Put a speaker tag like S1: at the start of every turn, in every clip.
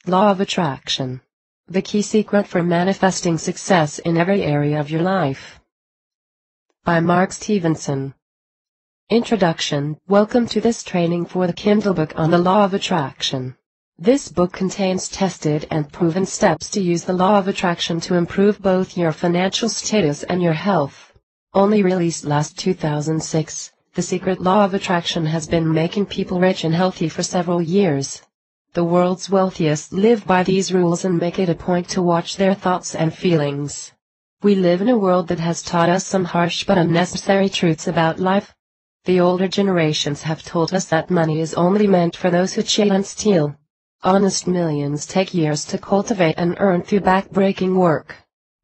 S1: Law of Attraction. The key secret for manifesting success in every area of your life. By Stephenson. Introduction. Welcome to this training for the Kindle book on the Law of Attraction. This book contains tested and proven steps to use the Law of Attraction to improve both your financial status and your health. Only released last 2006, the secret Law of Attraction has been making people rich and healthy for several years. The world's wealthiest live by these rules and make it a point to watch their thoughts and feelings. We live in a world that has taught us some harsh but unnecessary truths about life. The older generations have told us that money is only meant for those who cheat and steal. Honest millions take years to cultivate and earn through back-breaking work.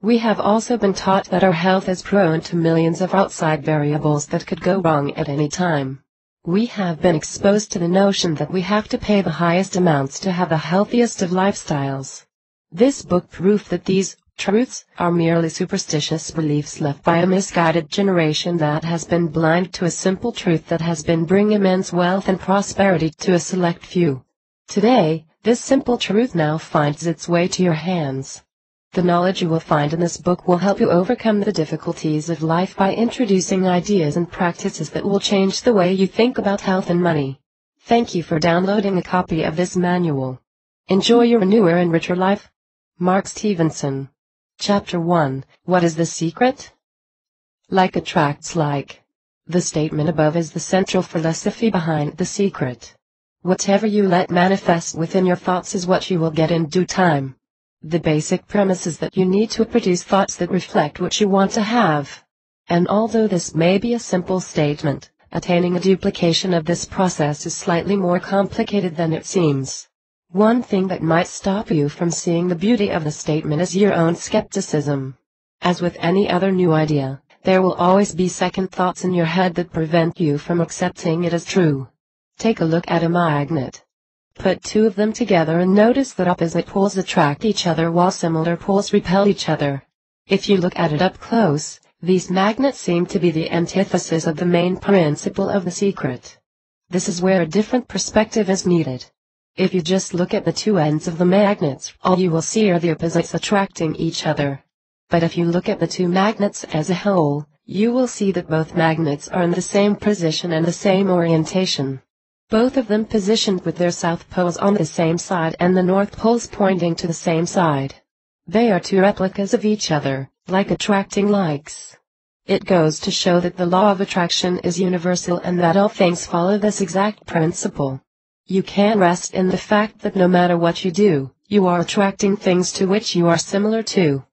S1: We have also been taught that our health is prone to millions of outside variables that could go wrong at any time. We have been exposed to the notion that we have to pay the highest amounts to have the healthiest of lifestyles. This book proves that these truths are merely superstitious beliefs left by a misguided generation that has been blind to a simple truth that has been bringing immense wealth and prosperity to a select few. Today, this simple truth now finds its way to your hands. The knowledge you will find in this book will help you overcome the difficulties of life by introducing ideas and practices that will change the way you think about health and money. Thank you for downloading a copy of this manual. Enjoy your newer and richer life. Stephenson. Chapter 1. What is the secret? Like attracts like. The statement above is the central philosophy behind the secret. Whatever you let manifest within your thoughts is what you will get in due time. The basic premise is that you need to produce thoughts that reflect what you want to have. And although this may be a simple statement, attaining a duplication of this process is slightly more complicated than it seems. One thing that might stop you from seeing the beauty of the statement is your own skepticism. As with any other new idea, there will always be second thoughts in your head that prevent you from accepting it as true. Take a look at a magnet. Put two of them together and notice that opposite poles attract each other while similar poles repel each other. If you look at it up close, these magnets seem to be the antithesis of the main principle of the secret. This is where a different perspective is needed. If you just look at the two ends of the magnets, all you will see are the opposites attracting each other. But if you look at the two magnets as a whole, you will see that both magnets are in the same position and the same orientation. Both of them positioned with their south poles on the same side and the north poles pointing to the same side. They are two replicas of each other, like attracting likes. It goes to show that the law of attraction is universal and that all things follow this exact principle. You can rest in the fact that no matter what you do, you are attracting things to which you are similar to.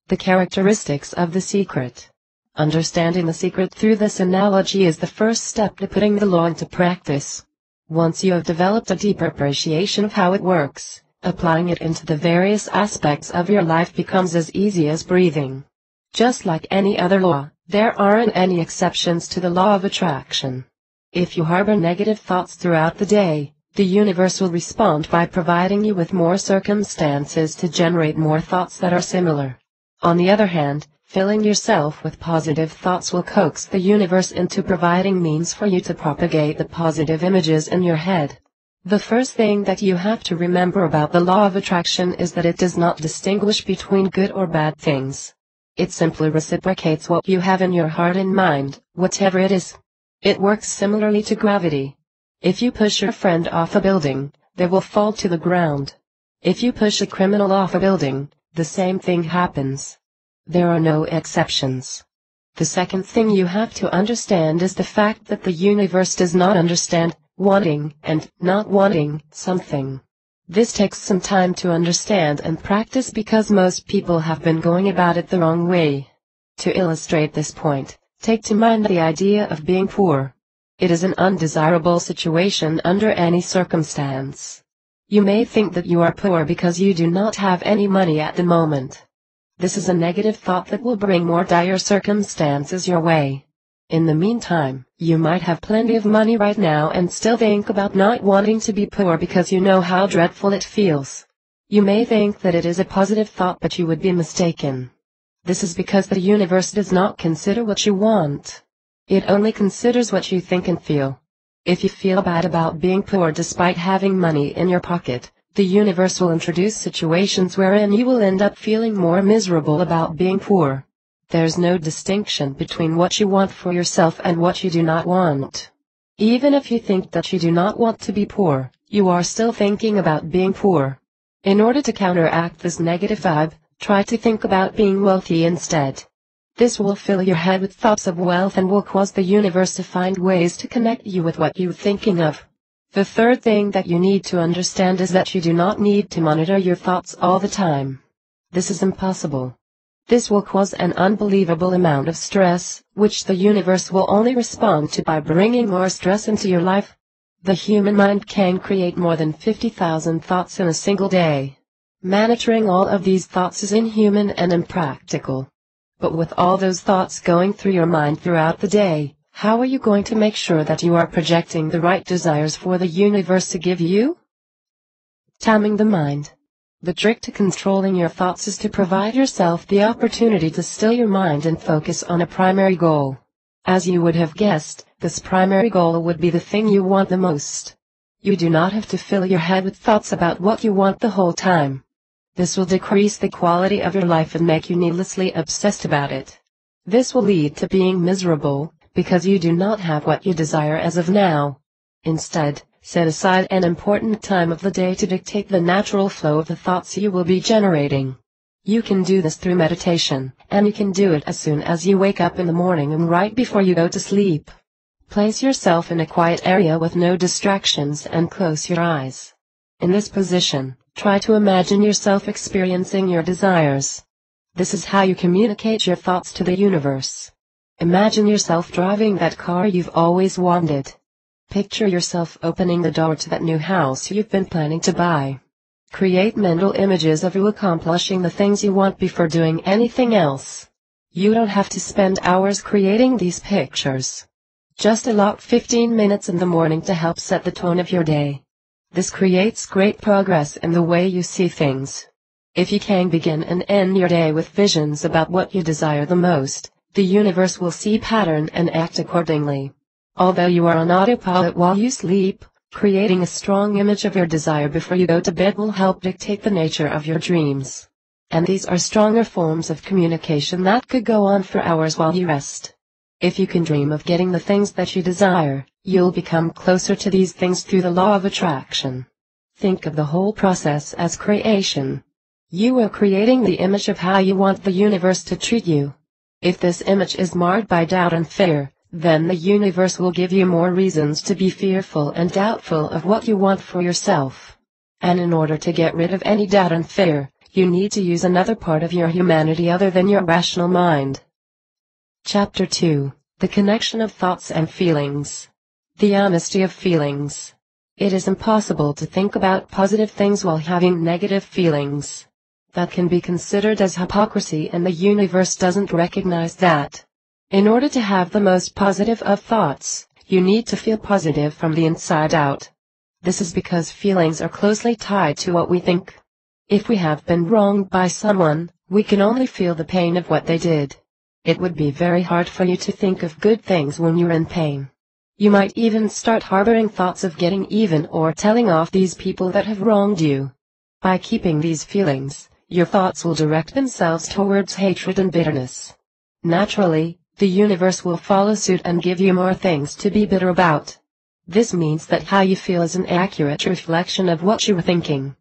S1: The characteristics of the secret. Understanding the secret through this analogy is the first step to putting the law into practice. Once you have developed a deeper appreciation of how it works, applying it into the various aspects of your life becomes as easy as breathing. Just like any other law, there aren't any exceptions to the law of attraction. If you harbor negative thoughts throughout the day, the universe will respond by providing you with more circumstances to generate more thoughts that are similar. On the other hand, filling yourself with positive thoughts will coax the universe into providing means for you to propagate the positive images in your head. The first thing that you have to remember about the law of attraction is that it does not distinguish between good or bad things. It simply reciprocates what you have in your heart and mind, whatever it is. It works similarly to gravity. If you push your friend off a building, they will fall to the ground. If you push a criminal off a building, the same thing happens. There are no exceptions. The second thing you have to understand is the fact that the universe does not understand wanting and not wanting something. This takes some time to understand and practice because most people have been going about it the wrong way. To illustrate this point, take to mind the idea of being poor. It is an undesirable situation under any circumstance. You may think that you are poor because you do not have any money at the moment. This is a negative thought that will bring more dire circumstances your way. In the meantime, you might have plenty of money right now and still think about not wanting to be poor because you know how dreadful it feels. You may think that it is a positive thought, but you would be mistaken. This is because the universe does not consider what you want. It only considers what you think and feel. If you feel bad about being poor despite having money in your pocket, the universe will introduce situations wherein you will end up feeling more miserable about being poor. There's no distinction between what you want for yourself and what you do not want. Even if you think that you do not want to be poor, you are still thinking about being poor. In order to counteract this negative vibe, try to think about being wealthy instead. This will fill your head with thoughts of wealth and will cause the universe to find ways to connect you with what you're thinking of. The third thing that you need to understand is that you do not need to monitor your thoughts all the time. This is impossible. This will cause an unbelievable amount of stress, which the universe will only respond to by bringing more stress into your life. The human mind can create more than 50,000 thoughts in a single day. Monitoring all of these thoughts is inhuman and impractical. But with all those thoughts going through your mind throughout the day, how are you going to make sure that you are projecting the right desires for the universe to give you? Taming the mind. The trick to controlling your thoughts is to provide yourself the opportunity to still your mind and focus on a primary goal. As you would have guessed, this primary goal would be the thing you want the most. You do not have to fill your head with thoughts about what you want the whole time. This will decrease the quality of your life and make you needlessly obsessed about it. This will lead to being miserable, because you do not have what you desire as of now. Instead, set aside an important time of the day to dictate the natural flow of the thoughts you will be generating. You can do this through meditation, and you can do it as soon as you wake up in the morning and right before you go to sleep. Place yourself in a quiet area with no distractions and close your eyes. In this position, try to imagine yourself experiencing your desires. This is how you communicate your thoughts to the universe. Imagine yourself driving that car you've always wanted. Picture yourself opening the door to that new house you've been planning to buy. Create mental images of you accomplishing the things you want before doing anything else. You don't have to spend hours creating these pictures. Just allot 15 minutes in the morning to help set the tone of your day. This creates great progress in the way you see things. If you can begin and end your day with visions about what you desire the most, the universe will see pattern and act accordingly. Although you are on autopilot while you sleep, creating a strong image of your desire before you go to bed will help dictate the nature of your dreams. And these are stronger forms of communication that could go on for hours while you rest. If you can dream of getting the things that you desire, you'll become closer to these things through the law of attraction. Think of the whole process as creation. You are creating the image of how you want the universe to treat you. If this image is marred by doubt and fear, then the universe will give you more reasons to be fearful and doubtful of what you want for yourself. And in order to get rid of any doubt and fear, you need to use another part of your humanity other than your rational mind. Chapter 2. The connection of thoughts and feelings. The honesty of feelings. It is impossible to think about positive things while having negative feelings. That can be considered as hypocrisy, and the universe doesn't recognize that. In order to have the most positive of thoughts, you need to feel positive from the inside out. This is because feelings are closely tied to what we think. If we have been wronged by someone, we can only feel the pain of what they did. It would be very hard for you to think of good things when you're in pain. You might even start harboring thoughts of getting even or telling off these people that have wronged you. By keeping these feelings, your thoughts will direct themselves towards hatred and bitterness. Naturally, the universe will follow suit and give you more things to be bitter about. This means that how you feel is an accurate reflection of what you were thinking.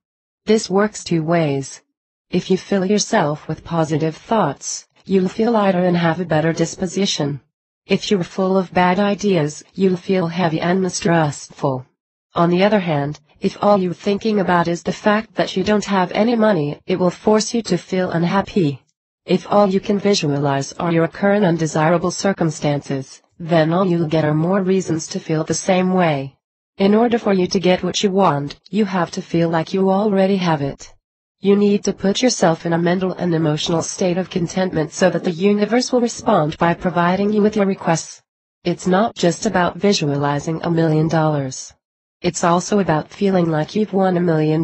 S1: This works two ways. If you fill yourself with positive thoughts, you'll feel lighter and have a better disposition. If you're full of bad ideas, you'll feel heavy and mistrustful. On the other hand, if all you're thinking about is the fact that you don't have any money, it will force you to feel unhappy. If all you can visualize are your current undesirable circumstances, then all you'll get are more reasons to feel the same way. In order for you to get what you want, you have to feel like you already have it. You need to put yourself in a mental and emotional state of contentment so that the universe will respond by providing you with your requests. It's not just about visualizing $1 million. It's also about feeling like you've won $1 million.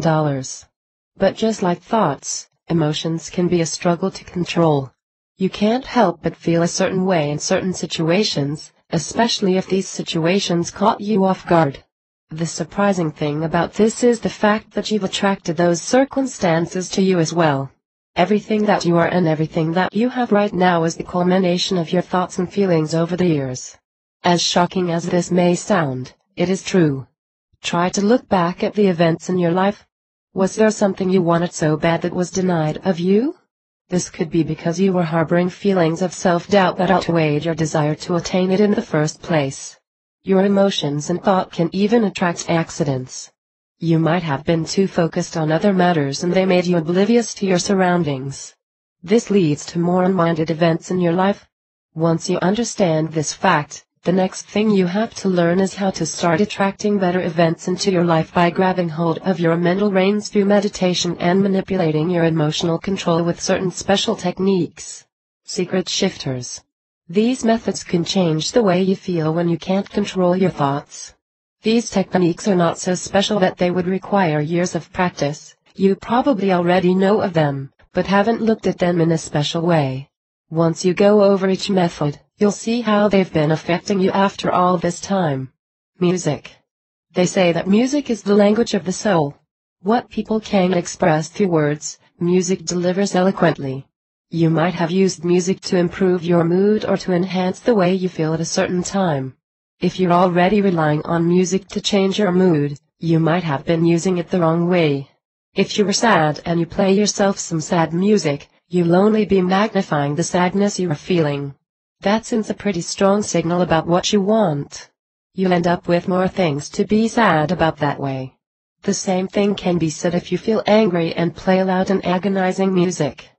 S1: But just like thoughts, emotions can be a struggle to control. You can't help but feel a certain way in certain situations, especially if these situations caught you off guard. The surprising thing about this is the fact that you've attracted those circumstances to you as well. Everything that you are and everything that you have right now is the culmination of your thoughts and feelings over the years. As shocking as this may sound, it is true. Try to look back at the events in your life. Was there something you wanted so bad that was denied of you? This could be because you were harboring feelings of self-doubt that outweighed your desire to attain it in the first place. Your emotions and thought can even attract accidents. You might have been too focused on other matters and they made you oblivious to your surroundings. This leads to more unwanted events in your life. Once you understand this fact, the next thing you have to learn is how to start attracting better events into your life by grabbing hold of your mental reins through meditation and manipulating your emotional control with certain special techniques. Secret shifters. These methods can change the way you feel when you can't control your thoughts. These techniques are not so special that they would require years of practice. You probably already know of them, but haven't looked at them in a special way. Once you go over each method, you'll see how they've been affecting you after all this time. Music. They say that music is the language of the soul. What people can't express through words, music delivers eloquently. You might have used music to improve your mood or to enhance the way you feel at a certain time. If you're already relying on music to change your mood, you might have been using it the wrong way. If you were sad and you play yourself some sad music, you'll only be magnifying the sadness you are feeling. That sends a pretty strong signal about what you want. You'll end up with more things to be sad about that way. The same thing can be said if you feel angry and play loud and agonizing music.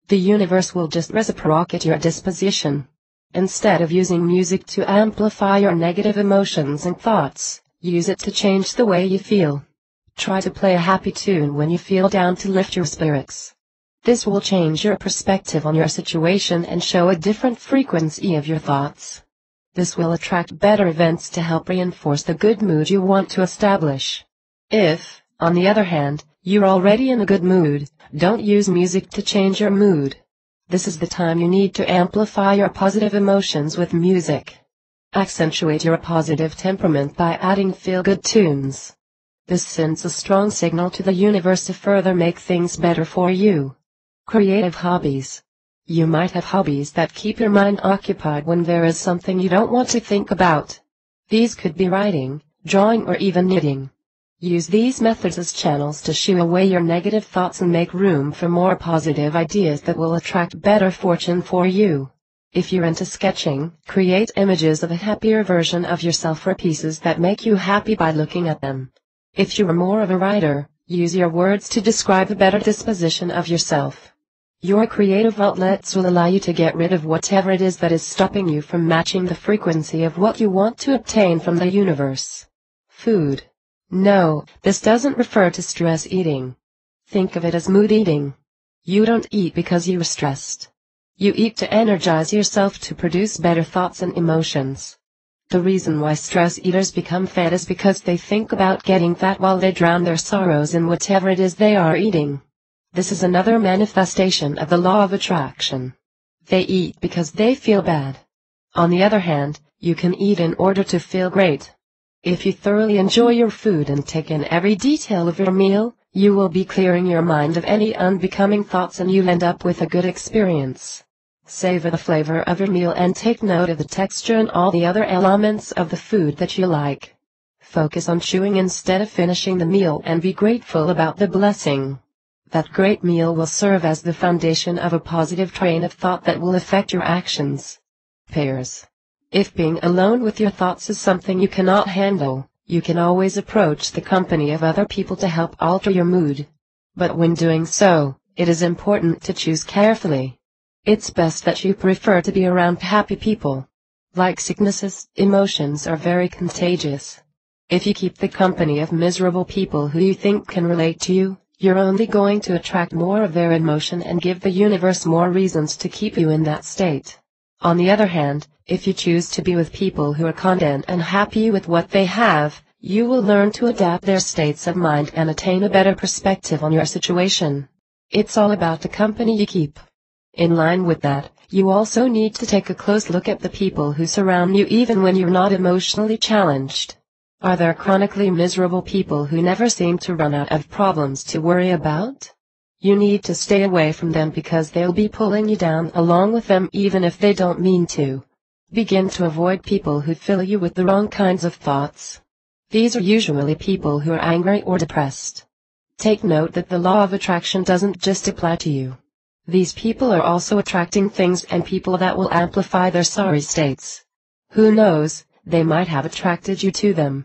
S1: The universe will just reciprocate your disposition. Instead of using music to amplify your negative emotions and thoughts, use it to change the way you feel. Try to play a happy tune when you feel down to lift your spirits. This will change your perspective on your situation and show a different frequency of your thoughts. This will attract better events to help reinforce the good mood you want to establish. If, on the other hand, you're already in a good mood, don't use music to change your mood. This is the time you need to amplify your positive emotions with music. Accentuate your positive temperament by adding feel-good tunes. This sends a strong signal to the universe to further make things better for you. Creative hobbies. You might have hobbies that keep your mind occupied when there is something you don't want to think about. These could be writing, drawing or even knitting. Use these methods as channels to shoo away your negative thoughts and make room for more positive ideas that will attract better fortune for you. If you're into sketching, create images of a happier version of yourself or pieces that make you happy by looking at them. If you are more of a writer, use your words to describe a better disposition of yourself. Your creative outlets will allow you to get rid of whatever it is that is stopping you from matching the frequency of what you want to obtain from the universe. Food. No, this doesn't refer to stress eating. Think of it as mood eating. You don't eat because you are stressed. You eat to energize yourself to produce better thoughts and emotions. The reason why stress eaters become fat is because they think about getting fat while they drown their sorrows in whatever it is they are eating. This is another manifestation of the law of attraction. They eat because they feel bad. On the other hand, you can eat in order to feel great. If you thoroughly enjoy your food and take in every detail of your meal, you will be clearing your mind of any unbecoming thoughts and you'll end up with a good experience. Savor the flavor of your meal and take note of the texture and all the other elements of the food that you like. Focus on chewing instead of finishing the meal and be grateful about the blessing. That great meal will serve as the foundation of a positive train of thought that will affect your actions. Pairs. If being alone with your thoughts is something you cannot handle, you can always approach the company of other people to help alter your mood. But when doing so, it is important to choose carefully. It's best that you prefer to be around happy people. Like sicknesses, emotions are very contagious. If you keep the company of miserable people who you think can relate to you, you're only going to attract more of their emotion and give the universe more reasons to keep you in that state. On the other hand, if you choose to be with people who are content and happy with what they have, you will learn to adapt their states of mind and attain a better perspective on your situation. It's all about the company you keep. In line with that, you also need to take a close look at the people who surround you even when you're not emotionally challenged. Are there chronically miserable people who never seem to run out of problems to worry about? You need to stay away from them because they'll be pulling you down along with them even if they don't mean to. Begin to avoid people who fill you with the wrong kinds of thoughts. These are usually people who are angry or depressed. Take note that the law of attraction doesn't just apply to you. These people are also attracting things and people that will amplify their sorry states. Who knows, they might have attracted you to them.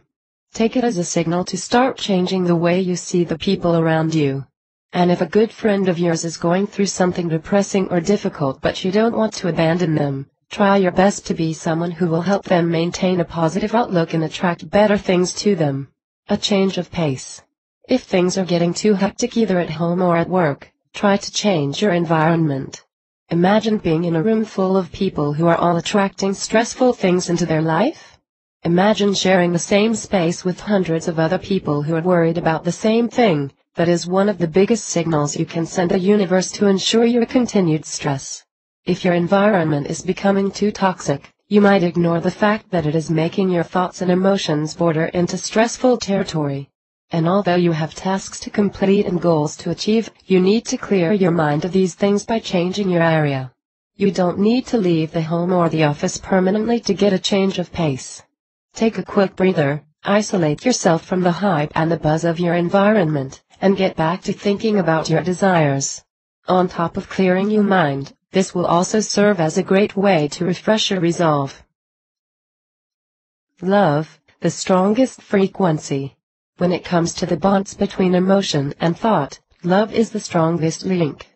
S1: Take it as a signal to start changing the way you see the people around you. And if a good friend of yours is going through something depressing or difficult but you don't want to abandon them, try your best to be someone who will help them maintain a positive outlook and attract better things to them. A change of pace. If things are getting too hectic either at home or at work, try to change your environment. Imagine being in a room full of people who are all attracting stressful things into their life. Imagine sharing the same space with hundreds of other people who are worried about the same thing. That is one of the biggest signals you can send the universe to ensure your continued stress. If your environment is becoming too toxic, you might ignore the fact that it is making your thoughts and emotions border into stressful territory. And although you have tasks to complete and goals to achieve, you need to clear your mind of these things by changing your area. You don't need to leave the home or the office permanently to get a change of pace. Take a quick breather, isolate yourself from the hype and the buzz of your environment, and get back to thinking about your desires. On top of clearing your mind, this will also serve as a great way to refresh your resolve. Love, the strongest frequency. When it comes to the bonds between emotion and thought, love is the strongest link.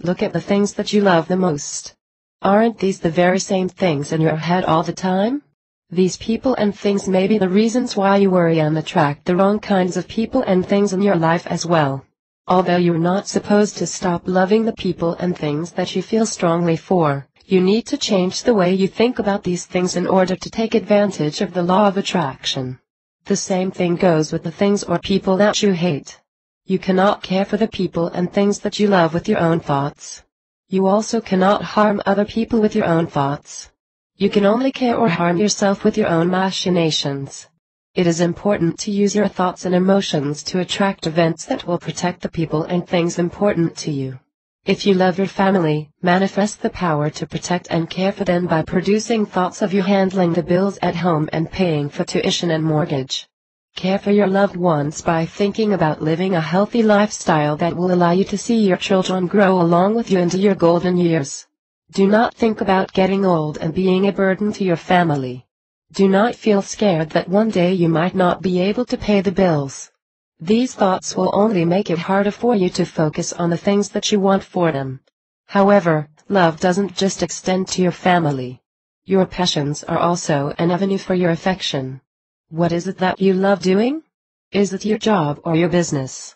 S1: Look at the things that you love the most. Aren't these the very same things in your head all the time? These people and things may be the reasons why you worry and attract the wrong kinds of people and things in your life as well. Although you're not supposed to stop loving the people and things that you feel strongly for, you need to change the way you think about these things in order to take advantage of the law of attraction. The same thing goes with the things or people that you hate. You cannot care for the people and things that you love with your own thoughts. You also cannot harm other people with your own thoughts. You can only care or harm yourself with your own machinations. It is important to use your thoughts and emotions to attract events that will protect the people and things important to you. If you love your family, manifest the power to protect and care for them by producing thoughts of you handling the bills at home and paying for tuition and mortgage. Care for your loved ones by thinking about living a healthy lifestyle that will allow you to see your children grow along with you into your golden years. Do not think about getting old and being a burden to your family. Do not feel scared that one day you might not be able to pay the bills. These thoughts will only make it harder for you to focus on the things that you want for them. However, love doesn't just extend to your family. Your passions are also an avenue for your affection. What is it that you love doing? Is it your job or your business?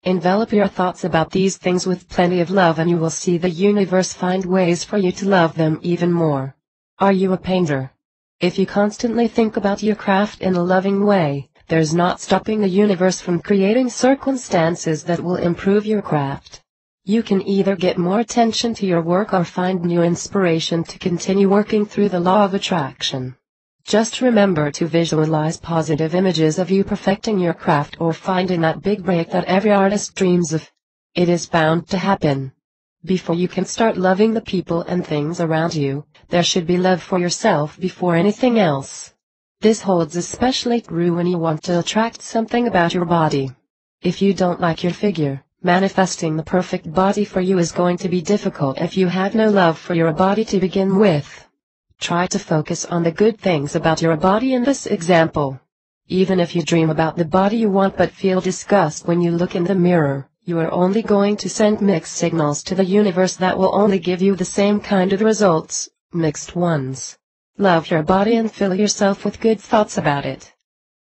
S1: Envelop your thoughts about these things with plenty of love and you will see the universe find ways for you to love them even more. Are you a painter? If you constantly think about your craft in a loving way, there's not stopping the universe from creating circumstances that will improve your craft. You can either get more attention to your work or find new inspiration to continue working through the law of attraction. Just remember to visualize positive images of you perfecting your craft or finding that big break that every artist dreams of. It is bound to happen. Before you can start loving the people and things around you, there should be love for yourself before anything else. This holds especially true when you want to attract something about your body. If you don't like your figure, manifesting the perfect body for you is going to be difficult if you have no love for your body to begin with. Try to focus on the good things about your body in this example. Even if you dream about the body you want but feel disgust when you look in the mirror, you are only going to send mixed signals to the universe that will only give you the same kind of results, mixed ones. Love your body and fill yourself with good thoughts about it.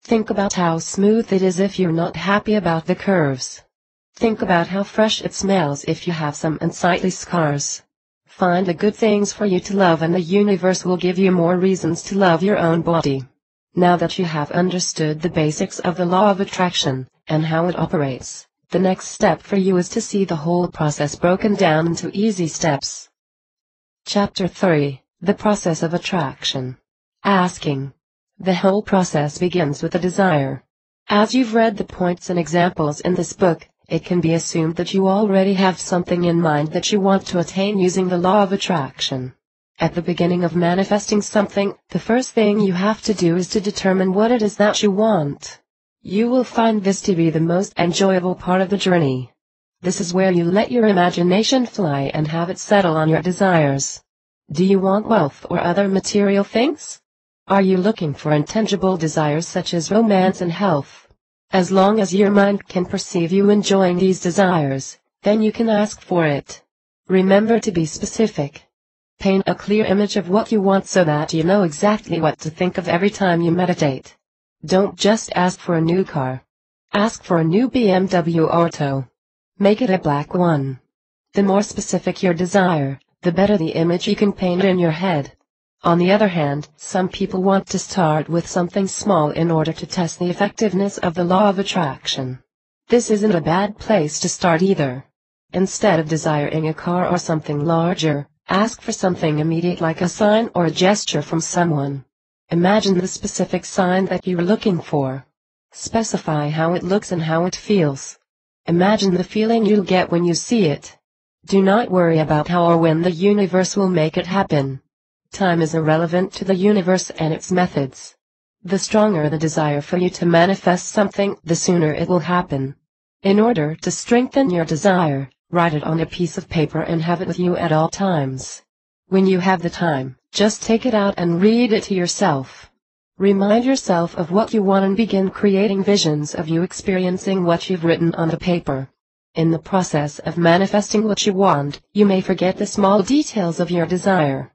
S1: Think about how smooth it is if you're not happy about the curves. Think about how fresh it smells if you have some unsightly scars. Find the good things for you to love and the universe will give you more reasons to love your own body. Now that you have understood the basics of the law of attraction, and how it operates, the next step for you is to see the whole process broken down into easy steps. Chapter 3, The Process of Attraction. Asking. The whole process begins with a desire. As you've read the points and examples in this book, it can be assumed that you already have something in mind that you want to attain using the law of attraction. At the beginning of manifesting something, the first thing you have to do is to determine what it is that you want. You will find this to be the most enjoyable part of the journey. This is where you let your imagination fly and have it settle on your desires. Do you want wealth or other material things? Are you looking for intangible desires such as romance and health? As long as your mind can perceive you enjoying these desires, then you can ask for it. Remember to be specific. Paint a clear image of what you want so that you know exactly what to think of every time you meditate. Don't just ask for a new car. Ask for a new BMW Auto. Make it a black one. The more specific your desire, the better the image you can paint in your head. On the other hand, some people want to start with something small in order to test the effectiveness of the law of attraction. This isn't a bad place to start either. Instead of desiring a car or something larger, ask for something immediate like a sign or a gesture from someone. Imagine the specific sign that you're looking for. Specify how it looks and how it feels. Imagine the feeling you'll get when you see it. Do not worry about how or when the universe will make it happen. Time is irrelevant to the universe and its methods. The stronger the desire for you to manifest something, the sooner it will happen. In order to strengthen your desire, write it on a piece of paper and have it with you at all times. When you have the time, just take it out and read it to yourself. Remind yourself of what you want and begin creating visions of you experiencing what you've written on the paper. In the process of manifesting what you want, you may forget the small details of your desire.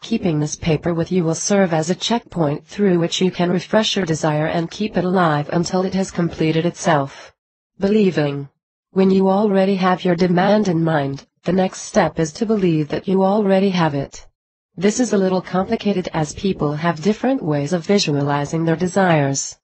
S1: Keeping this paper with you will serve as a checkpoint through which you can refresh your desire and keep it alive until it has completed itself. Believing. When you already have your demand in mind, the next step is to believe that you already have it. This is a little complicated as people have different ways of visualizing their desires.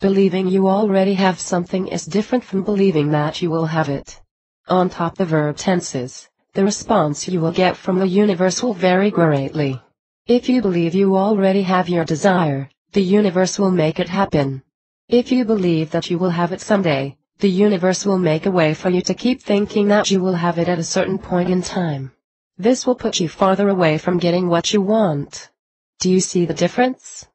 S1: Believing you already have something is different from believing that you will have it. On top the verb tenses, the response you will get from the universe will vary greatly. If you believe you already have your desire, the universe will make it happen. If you believe that you will have it someday, the universe will make a way for you to keep thinking that you will have it at a certain point in time. This will put you farther away from getting what you want. Do you see the difference?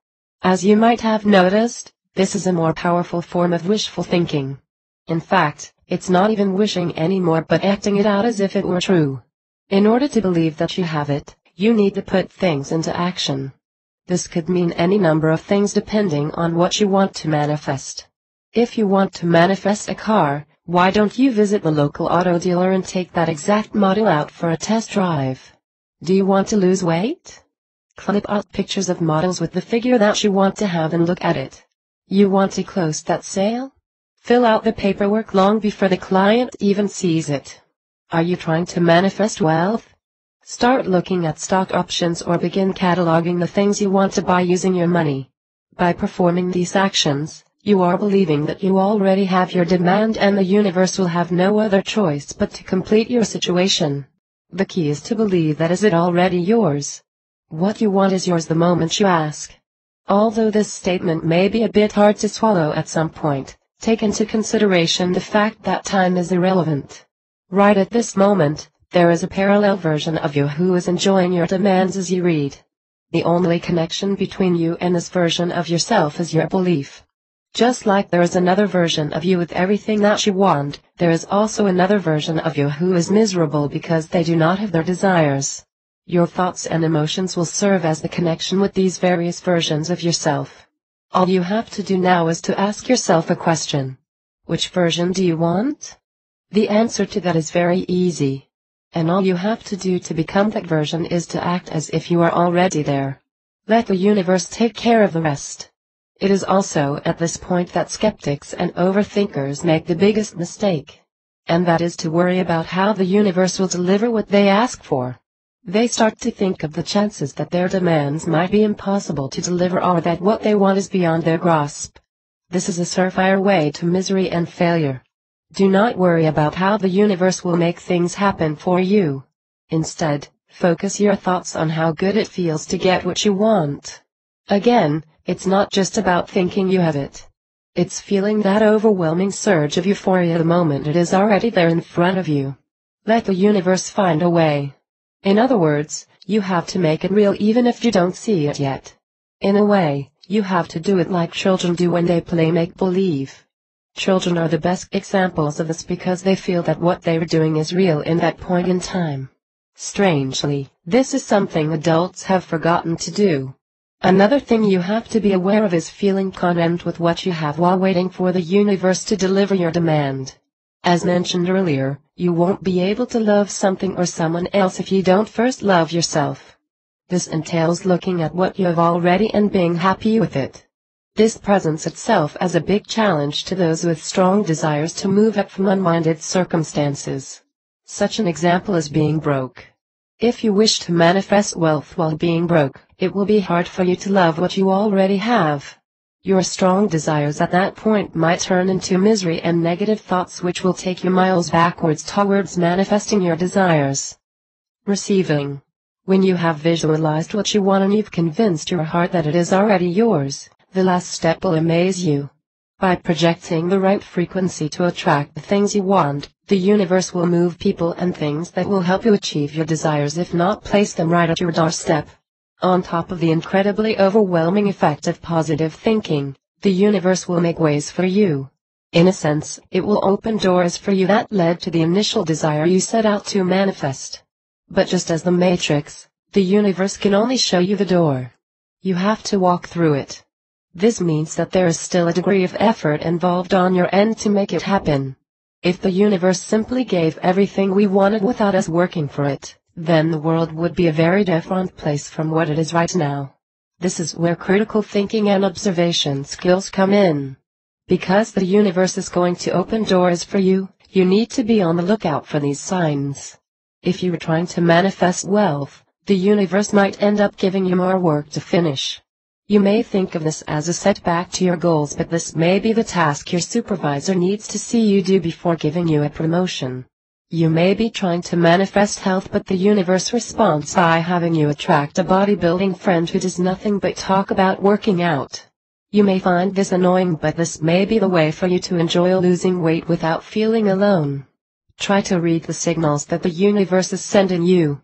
S1: As you might have noticed, this is a more powerful form of wishful thinking. In fact, it's not even wishing anymore but acting it out as if it were true. In order to believe that you have it, you need to put things into action. This could mean any number of things depending on what you want to manifest. If you want to manifest a car, why don't you visit the local auto dealer and take that exact model out for a test drive? Do you want to lose weight? Clip out pictures of models with the figure that you want to have and look at it. You want to close that sale? Fill out the paperwork long before the client even sees it. Are you trying to manifest wealth? Start looking at stock options or begin cataloging the things you want to buy using your money. By performing these actions, you are believing that you already have your demand and the universe will have no other choice but to complete your situation. The key is to believe that is it already yours. What you want is yours the moment you ask. Although this statement may be a bit hard to swallow at some point, take into consideration the fact that time is irrelevant. Right at this moment, there is a parallel version of you who is enjoying your demands as you read. The only connection between you and this version of yourself is your belief. Just like there is another version of you with everything that you want, there is also another version of you who is miserable because they do not have their desires. Your thoughts and emotions will serve as the connection with these various versions of yourself. All you have to do now is to ask yourself a question. Which version do you want? The answer to that is very easy. And all you have to do to become that version is to act as if you are already there. Let the universe take care of the rest. It is also at this point that skeptics and overthinkers make the biggest mistake. And that is to worry about how the universe will deliver what they ask for. They start to think of the chances that their demands might be impossible to deliver or that what they want is beyond their grasp. This is a surefire way to misery and failure. Do not worry about how the universe will make things happen for you. Instead, focus your thoughts on how good it feels to get what you want. Again, It's not just about thinking you have it. It's feeling that overwhelming surge of euphoria the moment it is already there in front of you. Let the universe find a way. In other words, you have to make it real even if you don't see it yet. In a way, you have to do it like children do when they play make-believe. Children are the best examples of this because they feel that what they are doing is real in that point in time. Strangely, this is something adults have forgotten to do. Another thing you have to be aware of is feeling content with what you have while waiting for the universe to deliver your demand. As mentioned earlier, you won't be able to love something or someone else if you don't first love yourself. This entails looking at what you have already and being happy with it. This presents itself as a big challenge to those with strong desires to move up from unwinded circumstances. Such an example is being broke. If you wish to manifest wealth while being broke, it will be hard for you to love what you already have. Your strong desires at that point might turn into misery and negative thoughts which will take you miles backwards towards manifesting your desires. Receiving. When you have visualized what you want and you've convinced your heart that it is already yours, the last step will amaze you. By projecting the right frequency to attract the things you want, the universe will move people and things that will help you achieve your desires, if not place them right at your doorstep. On top of the incredibly overwhelming effect of positive thinking, the universe will make ways for you. In a sense, it will open doors for you that led to the initial desire you set out to manifest. But just as the Matrix, the universe can only show you the door. You have to walk through it. This means that there is still a degree of effort involved on your end to make it happen. If the universe simply gave everything we wanted without us working for it, then the world would be a very different place from what it is right now. This is where critical thinking and observation skills come in. Because the universe is going to open doors for you, you need to be on the lookout for these signs. If you are trying to manifest wealth, the universe might end up giving you more work to finish. You may think of this as a setback to your goals, but this may be the task your supervisor needs to see you do before giving you a promotion. You may be trying to manifest health, but the universe responds by having you attract a bodybuilding friend who does nothing but talk about working out. You may find this annoying, but this may be the way for you to enjoy losing weight without feeling alone. Try to read the signals that the universe is sending you.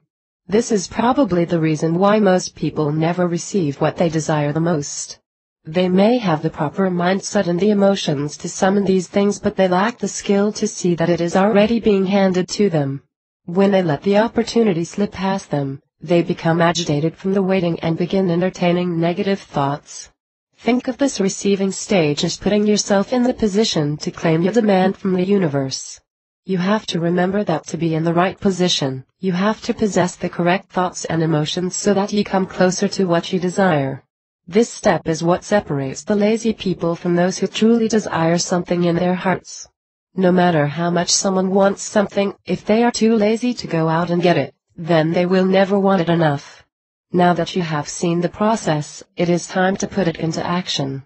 S1: This is probably the reason why most people never receive what they desire the most. They may have the proper mindset and the emotions to summon these things, but they lack the skill to see that it is already being handed to them. When they let the opportunity slip past them, they become agitated from the waiting and begin entertaining negative thoughts. Think of this receiving stage as putting yourself in the position to claim your demand from the universe. You have to remember that to be in the right position, you have to possess the correct thoughts and emotions so that you come closer to what you desire. This step is what separates the lazy people from those who truly desire something in their hearts. No matter how much someone wants something, if they are too lazy to go out and get it, then they will never want it enough. Now that you have seen the process, it is time to put it into action.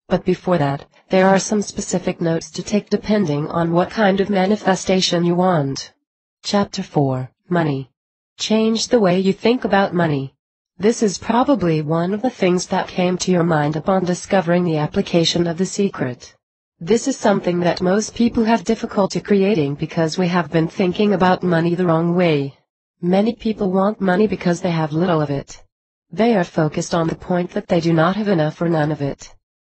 S1: But before that, there are some specific notes to take depending on what kind of manifestation you want. Chapter 4: Money. Change the way you think about money. This is probably one of the things that came to your mind upon discovering the application of the secret. This is something that most people have difficulty creating because we have been thinking about money the wrong way. Many people want money because they have little of it. They are focused on the point that they do not have enough or none of it.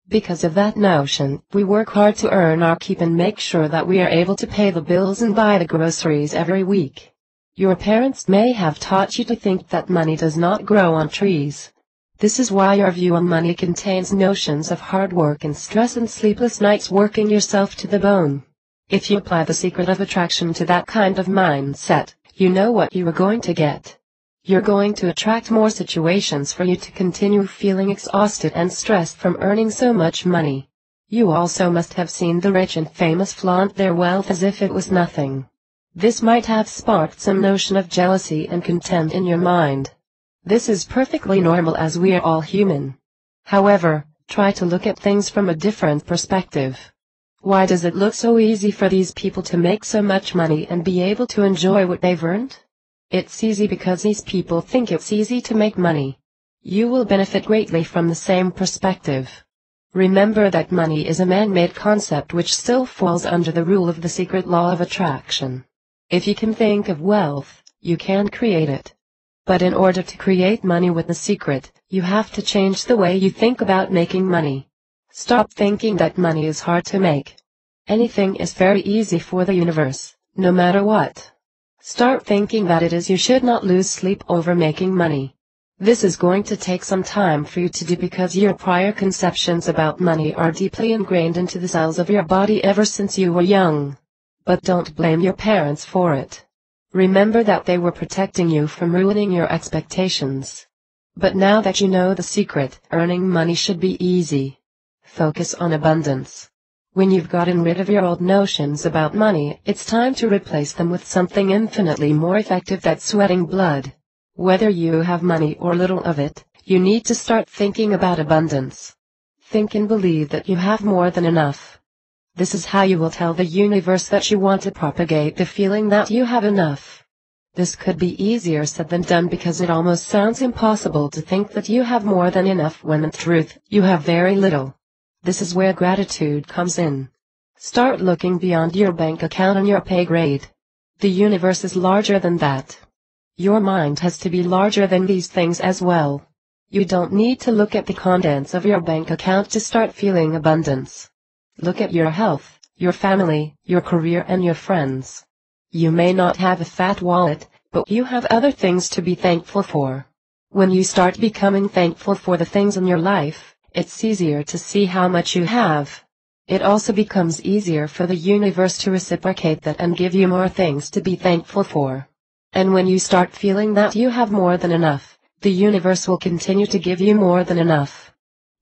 S1: Because of that notion, we work hard to earn our keep and make sure that we are able to pay the bills and buy the groceries every week. Your parents may have taught you to think that money does not grow on trees. This is why your view on money contains notions of hard work and stress and sleepless nights working yourself to the bone. If you apply the secret of attraction to that kind of mindset, you know what you are going to get. You're going to attract more situations for you to continue feeling exhausted and stressed from earning so much money. You also must have seen the rich and famous flaunt their wealth as if it was nothing. This might have sparked some notion of jealousy and contempt in your mind. This is perfectly normal as we are all human. However, try to look at things from a different perspective. Why does it look so easy for these people to make so much money and be able to enjoy what they've earned? It's easy because these people think it's easy to make money. you will benefit greatly from the same perspective. Remember that money is a man-made concept which still falls under the rule of the secret law of attraction. If you can think of wealth, you can create it. But in order to create money with the secret, you have to change the way you think about making money. Stop thinking that money is hard to make. Anything is very easy for the universe, no matter what. Start thinking that it is. You should not lose sleep over making money. This is going to take some time for you to do because your prior conceptions about money are deeply ingrained into the cells of your body ever since you were young. But don't blame your parents for it. Remember that they were protecting you from ruining your expectations. But now that you know the secret, earning money should be easy. Focus on abundance. When you've gotten rid of your old notions about money, it's time to replace them with something infinitely more effective that's sweating blood. Whether you have money or little of it, you need to start thinking about abundance. Think and believe that you have more than enough. This is how you will tell the universe that you want to propagate the feeling that you have enough. This could be easier said than done because it almost sounds impossible to think that you have more than enough when in truth, you have very little. This is where gratitude comes in. Start looking beyond your bank account and your pay grade. The universe is larger than that. Your mind has to be larger than these things as well. You don't need to look at the contents of your bank account to start feeling abundance. Look at your health, your family, your career and your friends. You may not have a fat wallet, but you have other things to be thankful for. When you start becoming thankful for the things in your life, it's easier to see how much you have. It also becomes easier for the universe to reciprocate that and give you more things to be thankful for. And when you start feeling that you have more than enough, the universe will continue to give you more than enough.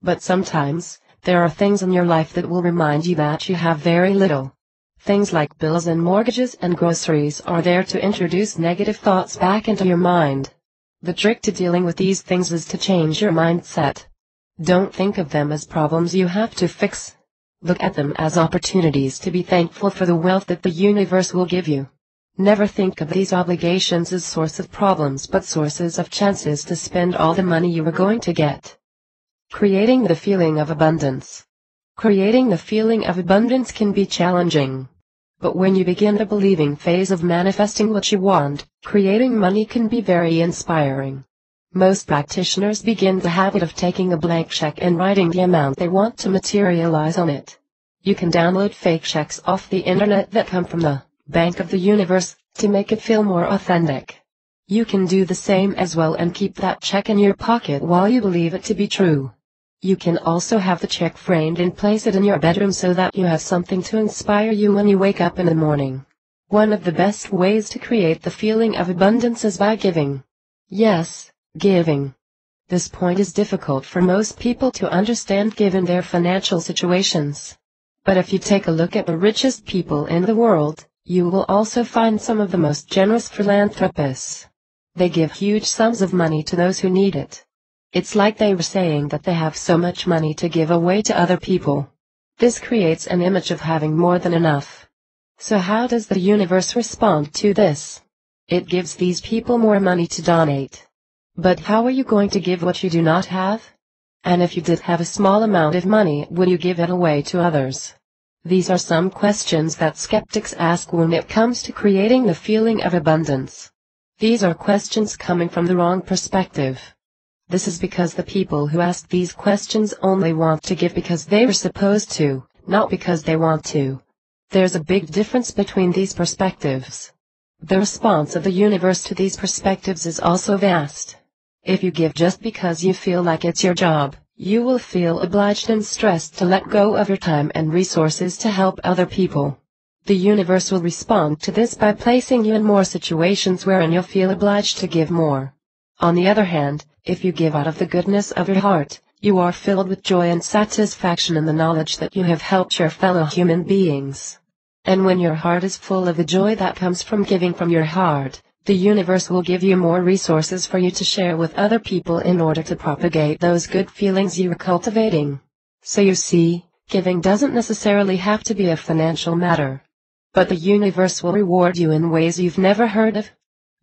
S1: But sometimes, there are things in your life that will remind you that you have very little. Things like bills and mortgages and groceries are there to introduce negative thoughts back into your mind. The trick to dealing with these things is to change your mindset. Don't think of them as problems you have to fix. Look at them as opportunities to be thankful for the wealth that the universe will give you. Never think of these obligations as source of problems but sources of chances to spend all the money you are going to get. Creating the feeling of abundance. Creating the feeling of abundance can be challenging. But when you begin the believing phase of manifesting what you want, creating money can be very inspiring. Most practitioners begin the habit of taking a blank check and writing the amount they want to materialize on it. You can download fake checks off the internet that come from the Bank of the Universe, to make it feel more authentic. You can do the same as well and keep that check in your pocket while you believe it to be true. You can also have the check framed and place it in your bedroom so that you have something to inspire you when you wake up in the morning. One of the best ways to create the feeling of abundance is by giving. Yes, giving. This point is difficult for most people to understand given their financial situations. But if you take a look at the richest people in the world, you will also find some of the most generous philanthropists. They give huge sums of money to those who need it. It's like they were saying that they have so much money to give away to other people. This creates an image of having more than enough. So how does the universe respond to this? It gives these people more money to donate. But how are you going to give what you do not have? And if you did have a small amount of money, would you give it away to others? These are some questions that skeptics ask when it comes to creating the feeling of abundance. These are questions coming from the wrong perspective. This is because the people who ask these questions only want to give because they are supposed to, not because they want to. There's a big difference between these perspectives. The response of the universe to these perspectives is also vast. If you give just because you feel like it's your job, you will feel obliged and stressed to let go of your time and resources to help other people. The universe will respond to this by placing you in more situations wherein you'll feel obliged to give more. On the other hand, if you give out of the goodness of your heart, you are filled with joy and satisfaction in the knowledge that you have helped your fellow human beings. And when your heart is full of the joy that comes from giving from your heart, the universe will give you more resources for you to share with other people in order to propagate those good feelings you are cultivating. So you see, giving doesn't necessarily have to be a financial matter. But the universe will reward you in ways you've never heard of.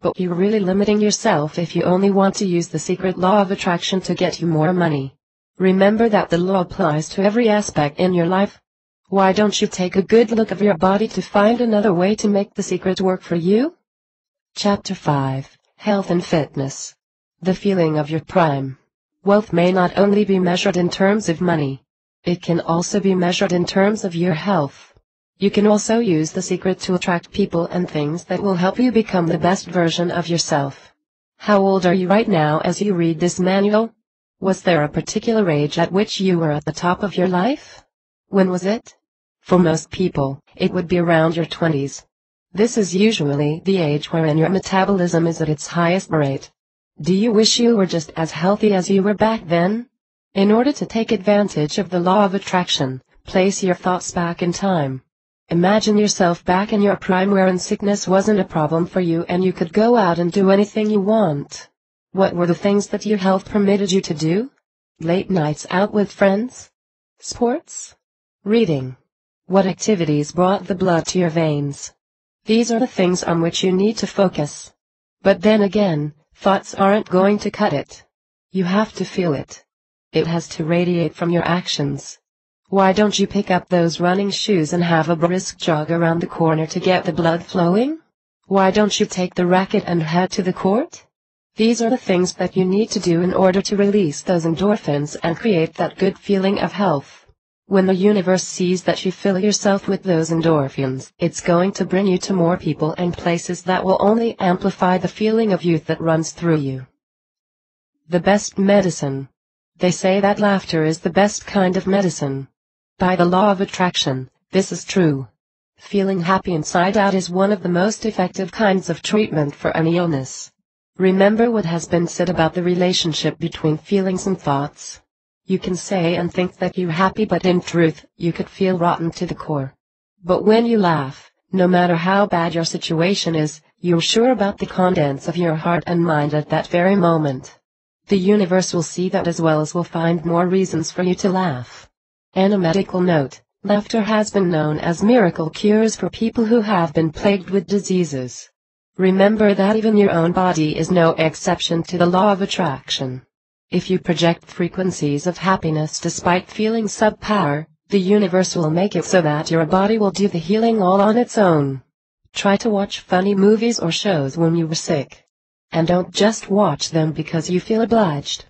S1: But you're really limiting yourself if you only want to use the secret law of attraction to get you more money. Remember that the law applies to every aspect in your life. Why don't you take a good look at your body to find another way to make the secret work for you? Chapter 5, Health and Fitness. The feeling of your prime. Wealth may not only be measured in terms of money. It can also be measured in terms of your health. You can also use the secret to attract people and things that will help you become the best version of yourself. How old are you right now as you read this manual? Was there a particular age at which you were at the top of your life? When was it? For most people, it would be around your 20s. This is usually the age wherein your metabolism is at its highest rate. Do you wish you were just as healthy as you were back then? In order to take advantage of the law of attraction, place your thoughts back in time. Imagine yourself back in your prime wherein sickness wasn't a problem for you and you could go out and do anything you want. What were the things that your health permitted you to do? Late nights out with friends? Sports? Reading? What activities brought the blood to your veins? These are the things on which you need to focus. But then again, thoughts aren't going to cut it. You have to feel it. It has to radiate from your actions. Why don't you pick up those running shoes and have a brisk jog around the corner to get the blood flowing? Why don't you take the racket and head to the court? These are the things that you need to do in order to release those endorphins and create that good feeling of health. When the universe sees that you fill yourself with those endorphins, it's going to bring you to more people and places that will only amplify the feeling of youth that runs through you. The best medicine. They say that laughter is the best kind of medicine. By the law of attraction, this is true. Feeling happy inside out is one of the most effective kinds of treatment for any illness. Remember what has been said about the relationship between feelings and thoughts. You can say and think that you're happy, but in truth, you could feel rotten to the core. But when you laugh, no matter how bad your situation is, you're sure about the contents of your heart and mind at that very moment. The universe will see that as well as will find more reasons for you to laugh. And a medical note, laughter has been known as miracle cures for people who have been plagued with diseases. Remember that even your own body is no exception to the law of attraction. If you project frequencies of happiness despite feeling subpar, the universe will make it so that your body will do the healing all on its own. Try to watch funny movies or shows when you were sick. And don't just watch them because you feel obliged.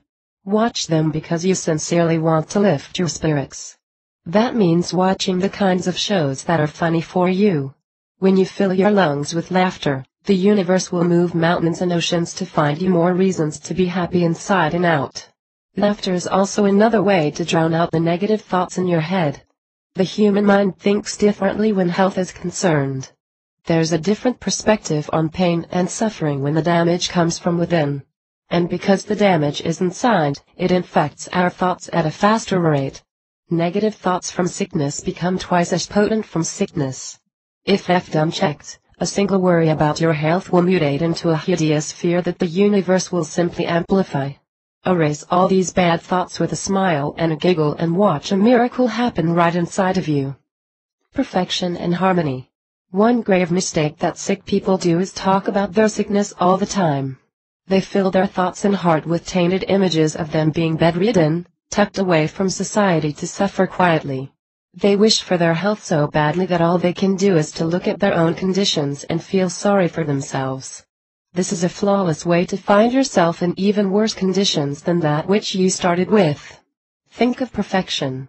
S1: Watch them because you sincerely want to lift your spirits. That means watching the kinds of shows that are funny for you. When you fill your lungs with laughter, the universe will move mountains and oceans to find you more reasons to be happy inside and out. Laughter is also another way to drown out the negative thoughts in your head. The human mind thinks differently when health is concerned. There's a different perspective on pain and suffering when the damage comes from within. And because the damage is inside, it infects our thoughts at a faster rate. Negative thoughts from sickness become twice as potent from sickness. If left unchecked, a single worry about your health will mutate into a hideous fear that the universe will simply amplify. Erase all these bad thoughts with a smile and a giggle and watch a miracle happen right inside of you. Perfection and harmony. One grave mistake that sick people do is talk about their sickness all the time. They fill their thoughts and heart with tainted images of them being bedridden, tucked away from society to suffer quietly. They wish for their health so badly that all they can do is to look at their own conditions and feel sorry for themselves. This is a flawless way to find yourself in even worse conditions than that which you started with. Think of perfection.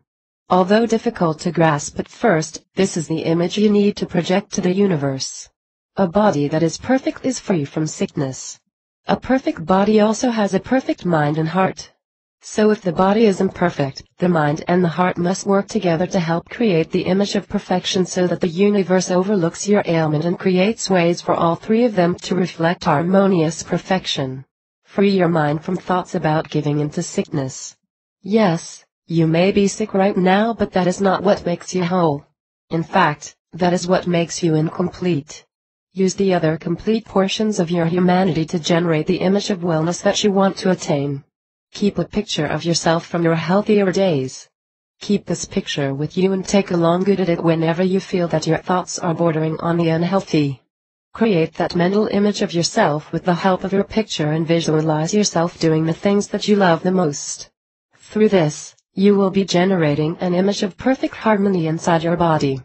S1: Although difficult to grasp at first, this is the image you need to project to the universe. A body that is perfect is free from sickness. A perfect body also has a perfect mind and heart. So if the body is imperfect, the mind and the heart must work together to help create the image of perfection so that the universe overlooks your ailment and creates ways for all three of them to reflect harmonious perfection. Free your mind from thoughts about giving in to sickness. Yes, you may be sick right now, but that is not what makes you whole. In fact, that is what makes you incomplete. Use the other complete portions of your humanity to generate the image of wellness that you want to attain. Keep a picture of yourself from your healthier days. Keep this picture with you and take a long good at it whenever you feel that your thoughts are bordering on the unhealthy. Create that mental image of yourself with the help of your picture and visualize yourself doing the things that you love the most. Through this, you will be generating an image of perfect harmony inside your body.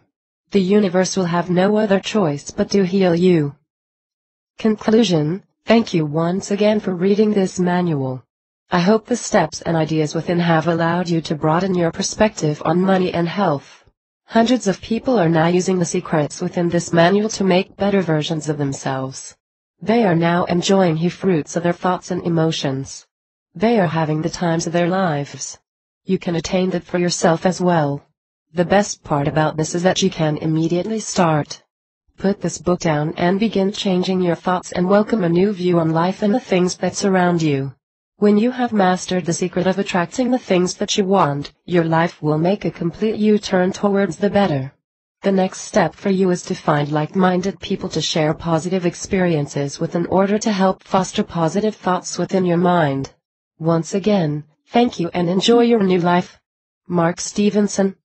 S1: The universe will have no other choice but to heal you. Conclusion: thank you once again for reading this manual. I hope the steps and ideas within have allowed you to broaden your perspective on money and health. Hundreds of people are now using the secrets within this manual to make better versions of themselves. They are now enjoying the fruits of their thoughts and emotions. They are having the times of their lives. You can attain that for yourself as well. The best part about this is that you can immediately start. Put this book down and begin changing your thoughts and welcome a new view on life and the things that surround you. When you have mastered the secret of attracting the things that you want, your life will make a complete U-turn towards the better. The next step for you is to find like-minded people to share positive experiences with in order to help foster positive thoughts within your mind. Once again, thank you and enjoy your new life. Mark Stephenson.